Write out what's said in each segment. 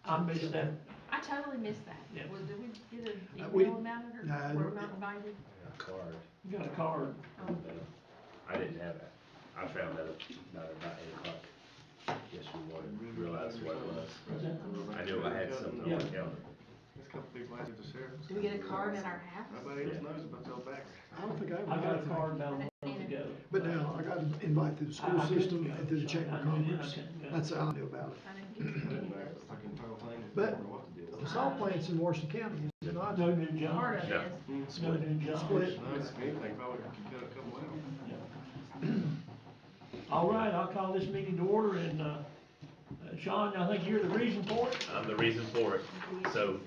I missed that. I totally missed that. Yeah. Did we get an We email didn't- about it, or no, were we not invited? A card. You got a card. Oh, I didn't have that. I found out about 8 o'clock yesterday morning, realized what it was. Was that? I knew I had something on Yeah. my calendar. There's a couple people asking to share. do we get a card at our house? Nobody else knows about your background. I don't think I ever I got a anything. card about a I month didn't ago. But now, I got an invite through the school I couldn't system go, and through the so Chamber I of knew Commerce. I couldn't go. That's how I knew about it. I didn't get any of those. I can tell things. But I don't know what to do with the it. salt plant's in Washington County, is it not? No new Part jobs. of No. it is. No new jobs. Split. No, it's anything, probably can cut a couple out. All right, I'll call this meeting to order, and, Sean, I think you're the reason for it. I'm the reason for it. So,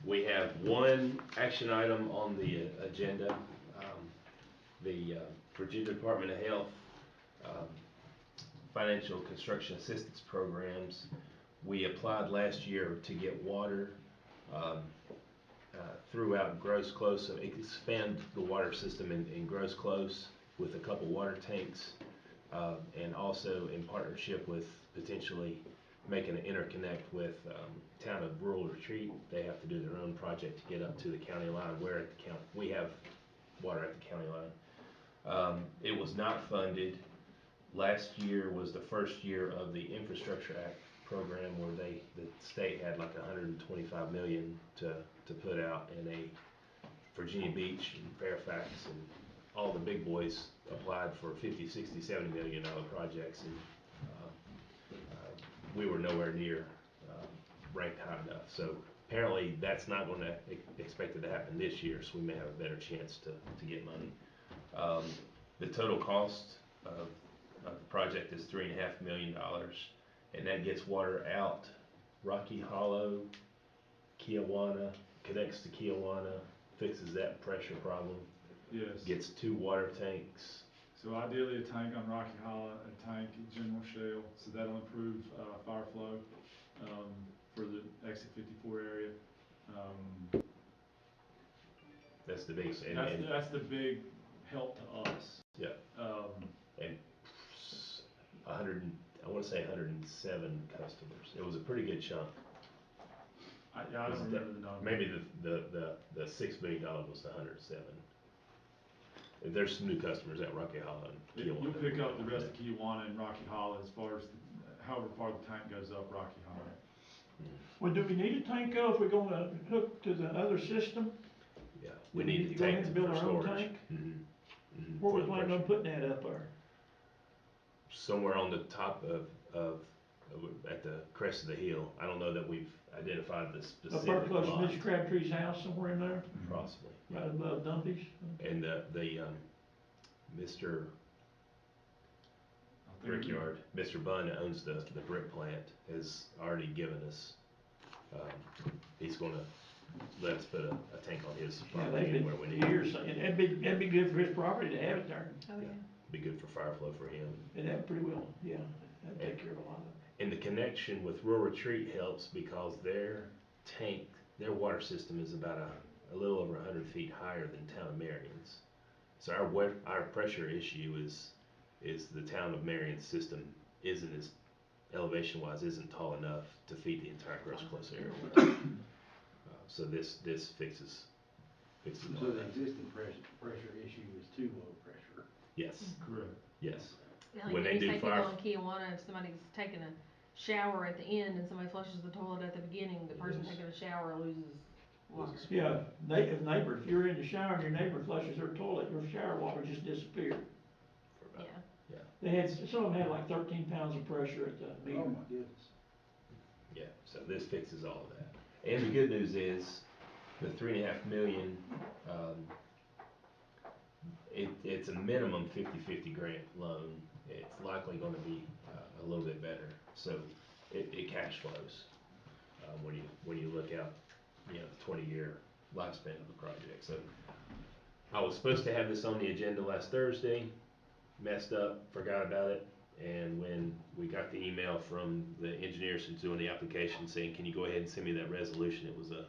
we have one action item on the agenda. The Virginia Department of Health Financial Construction Assistance Programs. We applied last year to get water um, throughout Gross Close, so expand the water system in Gross Close with a couple water tanks, and also in partnership with potentially making an interconnect with town of Rural Retreat. They have to do their own project to get up to the county line. Where at the county, we have water at the county line. It was not funded. Last year was the first year of the Infrastructure Act program where the state had like 125 million to put out, in a Virginia Beach and Fairfax and all the big boys applied for 50, 60, 70 million dollar projects, and we were nowhere near ranked high enough. So apparently that's not going to expected to happen this year, so we may have a better chance to get money. The total cost of the project is $3.5 million, and that gets water out Rocky Hollow, Kiawanna, connects to Kiawanna, fixes that pressure problem, Yes. gets 2 water tanks. So ideally a tank on Rocky Hollow, a tank at General Shell, so that'll improve, fire flow, for the exit 54 area. That's the biggest, That's the big help to us. yeah, and 100, I want to say 107 customers. It was a pretty good chunk. I don't remember the number. Maybe the $6 million was the 107. There's some new customers at Rocky Hollow and Kiwanis. You'll pick up the rest of Kiwanis and Rocky Hollow as far as, however far the tank goes up Rocky Hollow. Well, do we need a tank though if we're gonna hook to the other system? Yeah, Do we need to the go ahead tank and build for our own storage. tank? Mm-hmm. Where we planning on putting that up there? Somewhere on the top of at the crest of the hill. I don't know that we've identified the Up specific there close to lot. Mr. Crabtree's house, somewhere in there, Possibly. right above Dumpy's. And the Mr. Brickyard, Mr. Bunn owns the brick plant, has already given us, he's gonna let us put a tank on his Yeah, they've property been where we need it. years, and that'd be good for his property to have it there. Oh, yeah. Be good for fire flow for him. And that pretty well, yeah, that'd take care of a lot of it. And the connection with Rural Retreat helps because their tank, their water system is about a little over 100 feet higher than Town of Marion's. So our pressure issue is the Town of Marion's system isn't as, elevation wise, isn't tall enough to feed the entire Gross Close area. So this fixes So all the that. existing pressure issue is too low pressure. Yes, Correct. yes. Yeah, like When they you do say people fire, in Kiwanis, if somebody's taking a shower at the end and somebody flushes the toilet at the beginning, the person Loses. taking a shower loses water. Yeah, neighbor, if you're in the shower and your neighbor flushes their toilet, your shower water just disappeared. for about, Yeah. They had, some of them had like 13 pounds of pressure at the meter. Oh my goodness. yeah, so this fixes all of that. And the good news is, the 3.5 million, it's a minimum 50-50 grant loan. It's likely gonna be a little bit better, so it cash flows. When you look out, the 20-year lifespan of the project. So I was supposed to have this on the agenda last Thursday, messed up, forgot about it, and when we got the email from the engineers who's doing the application saying, can you go ahead and send me that resolution, it was a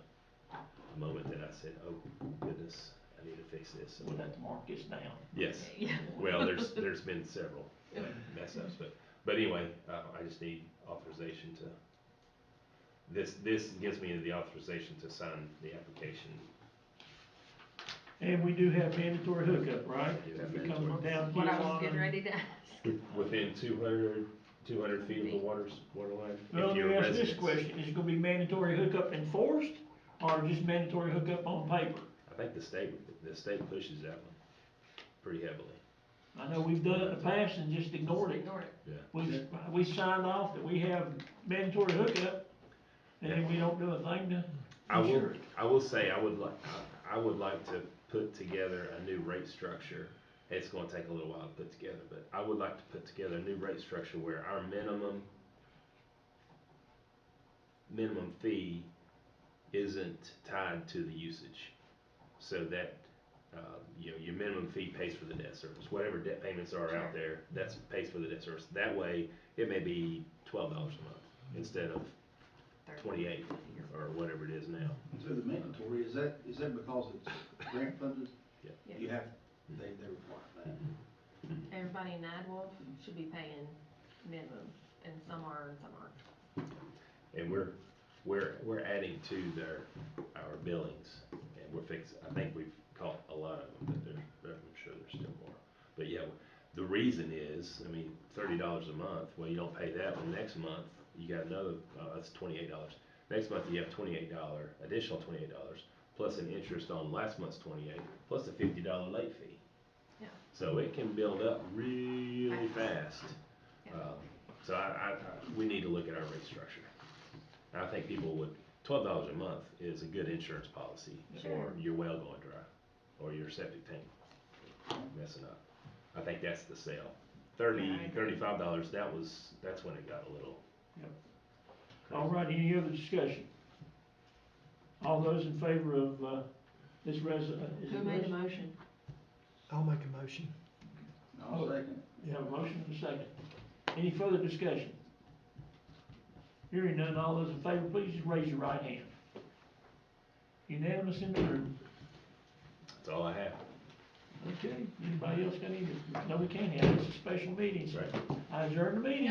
moment that I said, oh goodness, I need to fix this. We'll have to mark this down. Yes. Yeah. Well, there's been several mess ups, but anyway, I just need authorization this gives me the authorization to sign the application. And we do have mandatory hookup, right? We do have If you're mandatory. coming down What I was Kiwanis. getting ready to ask. Within 200 feet of the water line. Well, If let you're me a ask this resident. question, is it gonna be mandatory hookup enforced, or just mandatory hookup on paper? I think the state pushes that one pretty heavily. I know we've done it in the past and just ignored it. Ignore it. We signed off that we have mandatory hookup, and then we don't do a thing to ensure it. I will say, I would like to put together a new rate structure. It's gonna take a little while to put together, but I would like to put together a new rate structure where our minimum fee isn't tied to the usage. So that, your minimum fee pays for the debt service, whatever debt payments are out there, that's pays for the debt service. That way, it may be $12 a month instead of 28 or whatever it is now. So the mandatory, is that because it's grant funded? Yeah. Yeah. You have, they require that. Everybody in Adwolf should be paying minimum, and some are and some aren't. And we're adding to our billings, and I think we've caught a lot of them, but I'm sure there's still more. But yeah, the reason is, I mean, $30 a month, well, you don't pay that one. Next month, you got another, that's $28. Next month, you have additional $28, plus an interest on last month's 28, plus a $50 late fee. Yeah. So it can build up really fast. Yeah. So we need to look at our rate structure. I think people would, $12 a month is a good insurance policy Sure. for your well going dry, or your septic tank messing up. I think that's the sale. $35, that's when it got a little. All right, any other discussion? All those in favor of, this Who made the motion? I'll make a motion. I'll second. You have a motion and a second. Any further discussion? Hearing none, all those in favor, please just raise your right hand. Unanimous in the room. That's all I have. Okay, anybody else got any? No, we can't have, it's a special meeting, so Right. I adjourn the meeting.